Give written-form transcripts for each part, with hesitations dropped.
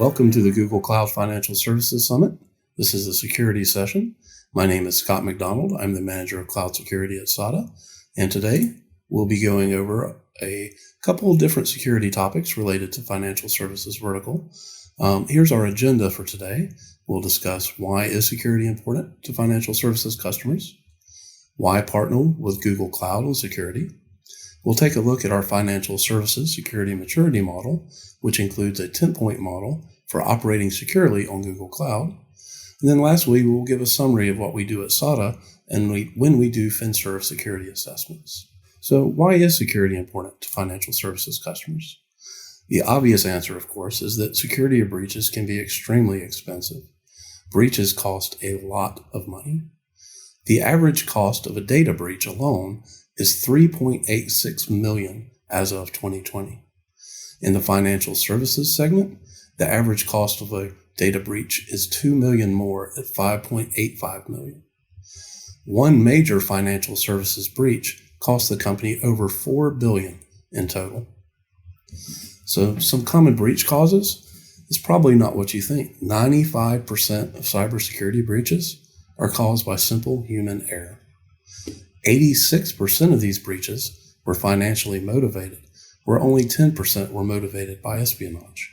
Welcome to the Google Cloud Financial Services Summit. This is the security session. My name is Scott McDonald. I'm the manager of cloud security at SADA. And today we'll be going over a couple of different security topics related to financial services vertical. Here's our agenda for today. We'll discuss why is security important to financial services customers, why partner with Google Cloud on security. We'll take a look at our financial services security maturity model, which includes a 10-point model for operating securely on Google Cloud. And then lastly, we'll give a summary of what we do at SADA and when we do FiServ security assessments. So why is security important to financial services customers? The obvious answer, of course, is that security breaches can be extremely expensive. Breaches cost a lot of money. The average cost of a data breach alone is $3.86 million as of 2020. In the financial services segment, the average cost of a data breach is $2 million more at $5.85 million. One major financial services breach cost the company over $4 billion in total. So some common breach causes is probably not what you think. 95% of cybersecurity breaches are caused by simple human error. 86% of these breaches were financially motivated, where only 10% were motivated by espionage.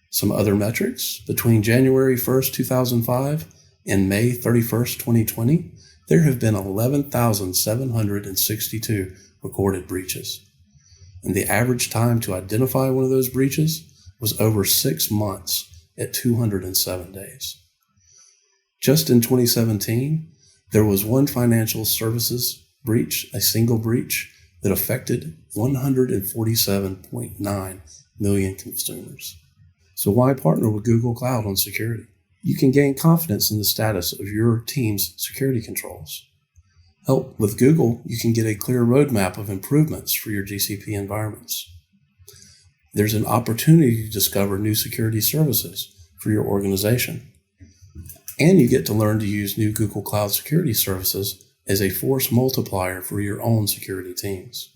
Some other metrics: between January 1st, 2005 and May 31st, 2020, there have been 11,762 recorded breaches. And the average time to identify one of those breaches was over 6 months at 207 days. Just in 2017, there was one financial services breach, a single breach, that affected 147.9 million consumers. So why partner with Google Cloud on security? You can gain confidence in the status of your team's security controls. Help with Google, you can get a clear roadmap of improvements for your GCP environments. There's an opportunity to discover new security services for your organization. And you get to learn to use new Google Cloud security services as a force multiplier for your own security teams.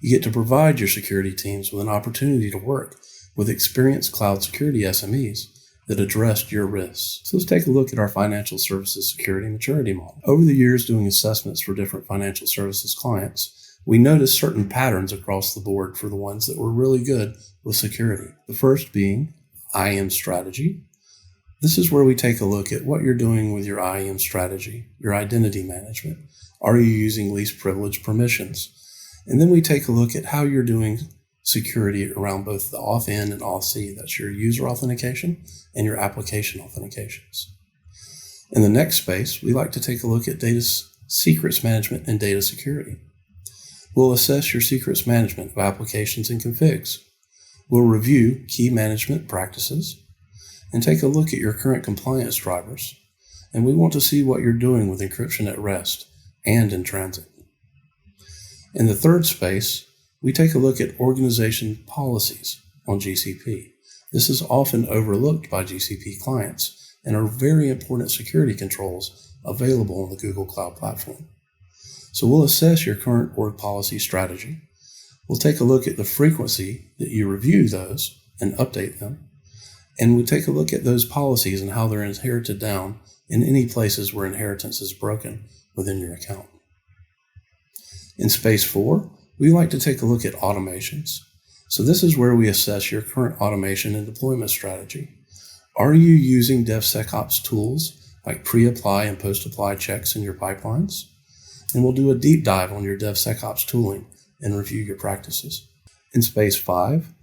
You get to provide your security teams with an opportunity to work with experienced cloud security SMEs that addressed your risks. So let's take a look at our financial services security maturity model. Over the years doing assessments for different financial services clients, we noticed certain patterns across the board for the ones that were really good with security. The first being IAM strategy. This is where we take a look at what you're doing with your IAM strategy, your identity management. Are you using least privilege permissions? And then we take a look at how you're doing security around both the auth-in and auth-c. That's your user authentication and your application authentications. In the next space, we like to take a look at data secrets management and data security. We'll assess your secrets management of applications and configs. We'll review key management practices and take a look at your current compliance drivers. And we want to see what you're doing with encryption at rest and in transit. In the third space, we take a look at organization policies on GCP. This is often overlooked by GCP clients and are very important security controls available on the Google Cloud Platform. So we'll assess your current org policy strategy. We'll take a look at the frequency that you review those and update them. And we take a look at those policies and how they're inherited down in any places where inheritance is broken within your account. In space 4, we like to take a look at automations. So this is where we assess your current automation and deployment strategy. Are you using DevSecOps tools like pre-apply and post-apply checks in your pipelines? And we'll do a deep dive on your DevSecOps tooling and review your practices. In space 5,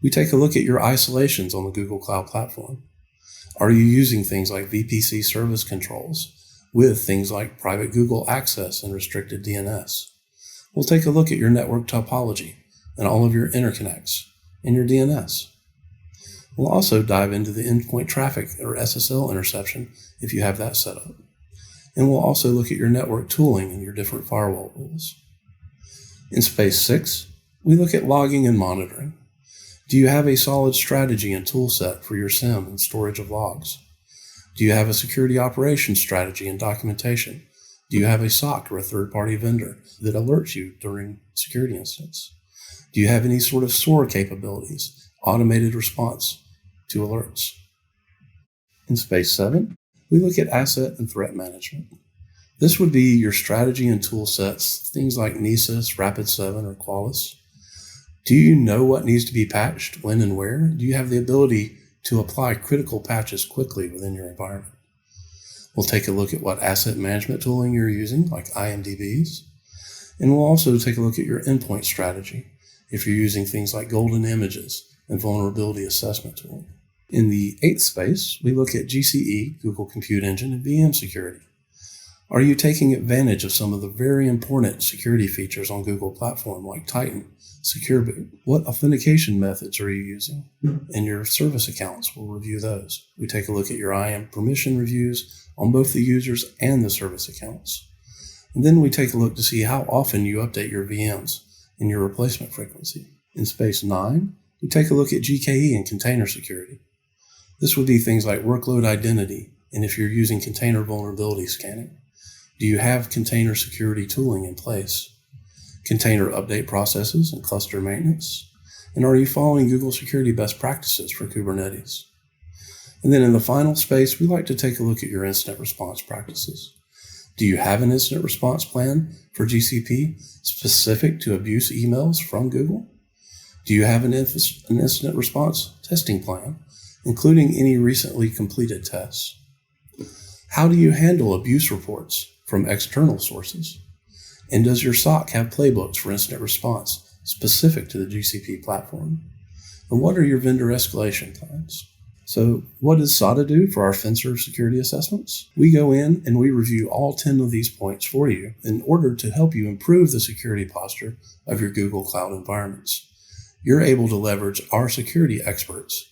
we take a look at your isolations on the Google Cloud Platform. Are you using things like VPC service controls with things like private Google access and restricted DNS? We'll take a look at your network topology and all of your interconnects and your DNS. We'll also dive into the endpoint traffic or SSL interception if you have that set up. And we'll also look at your network tooling and your different firewall rules. In space 6, we look at logging and monitoring. Do you have a solid strategy and tool set for your SIEM and storage of logs? Do you have a security operations strategy and documentation? Do you have a SOC or a third-party vendor that alerts you during security incidents? Do you have any sort of SOAR capabilities automated response to alerts. In Space 7, we look at asset and threat management. This would be your strategy and tool sets, things like Nessus, Rapid7, or Qualys. Do you know what needs to be patched, when and where? Do you have the ability to apply critical patches quickly within your environment? We'll take a look at what asset management tooling you're using, like IMDBs. And we'll also take a look at your endpoint strategy, if you're using things like golden images and vulnerability assessment tooling. In the 8th space, we look at GCE, Google Compute Engine, and VM security. Are you taking advantage of some of the very important security features on Google platform like Titan, Secure Boot? What authentication methods are you using? And your service accounts, we'll review those. We take a look at your IAM permission reviews on both the users and the service accounts. And then we take a look to see how often you update your VMs and your replacement frequency. In Space 9, we take a look at GKE and container security. This would be things like workload identity, and if you're using container vulnerability scanning. Do you have container security tooling in place? Container update processes and cluster maintenance? And are you following Google security best practices for Kubernetes? And then in the final space, we like to take a look at your incident response practices. Do you have an incident response plan for GCP specific to abuse emails from Google? Do you have an incident response testing plan, including any recently completed tests? How do you handle abuse reports from external sources? And does your SOC have playbooks for incident response specific to the GCP platform? And what are your vendor escalation plans? So what does SADA do for our FiServ security assessments? We go in and we review all 10 of these points for you in order to help you improve the security posture of your Google Cloud environments. You're able to leverage our security experts,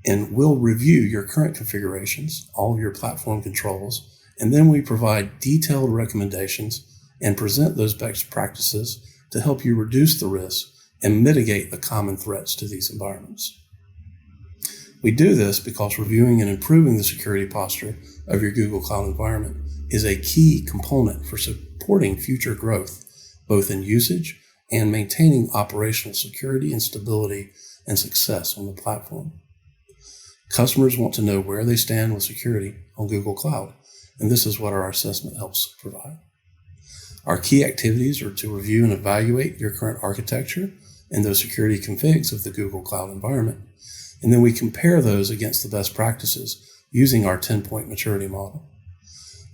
and we'll review your current configurations, all of your platform controls, and then we provide detailed recommendations and present those best practices to help you reduce the risk and mitigate the common threats to these environments. We do this because reviewing and improving the security posture of your Google Cloud environment is a key component for supporting future growth, both in usage and maintaining operational security and stability and success on the platform. Customers want to know where they stand with security on Google Cloud, and this is what our assessment helps provide. Our key activities are to review and evaluate your current architecture and those security configs of the Google Cloud environment, and then we compare those against the best practices using our 10-point maturity model.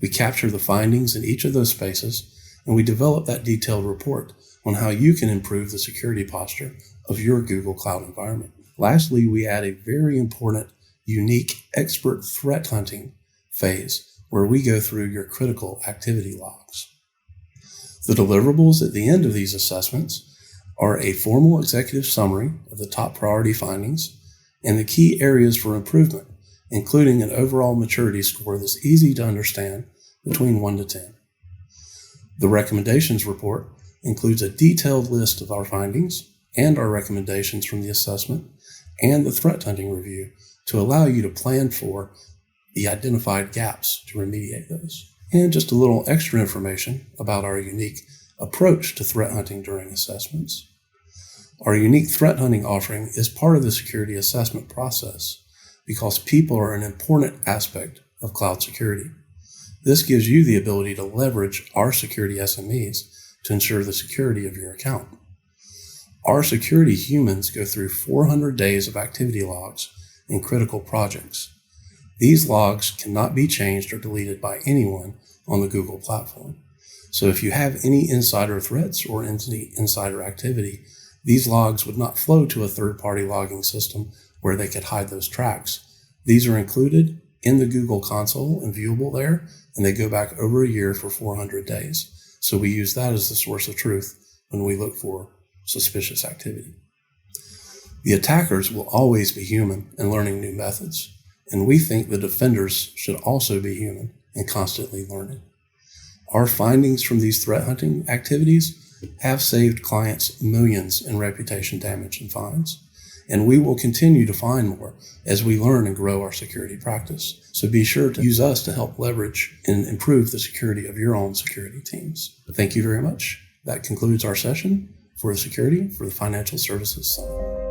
We capture the findings in each of those spaces, and we develop that detailed report on how you can improve the security posture of your Google Cloud environment. Lastly, we add a very important, unique expert threat hunting phase where we go through your critical activity logs. The deliverables at the end of these assessments are a formal executive summary of the top priority findings and the key areas for improvement, including an overall maturity score that's easy to understand between 1 to 10. The recommendations report includes a detailed list of our findings and our recommendations from the assessment and the threat hunting review to allow you to plan for the identified gaps to remediate those. And just a little extra information about our unique approach to threat hunting during assessments. Our unique threat hunting offering is part of the security assessment process because people are an important aspect of cloud security. This gives you the ability to leverage our security SMEs to ensure the security of your account. Our security humans go through 400 days of activity logs in critical projects. These logs cannot be changed or deleted by anyone on the Google platform. So if you have any insider threats or any insider activity, these logs would not flow to a third-party logging system where they could hide those tracks. These are included in the Google console and viewable there, and they go back over a year for 400 days. So we use that as the source of truth when we look for suspicious activity. The attackers will always be human and learning new methods, and we think the defenders should also be human and constantly learning. Our findings from these threat hunting activities have saved clients millions in reputation damage and fines, and we will continue to find more as we learn and grow our security practice. So be sure to use us to help leverage and improve the security of your own security teams. Thank you very much. That concludes our session for the security for the Financial Services Summit.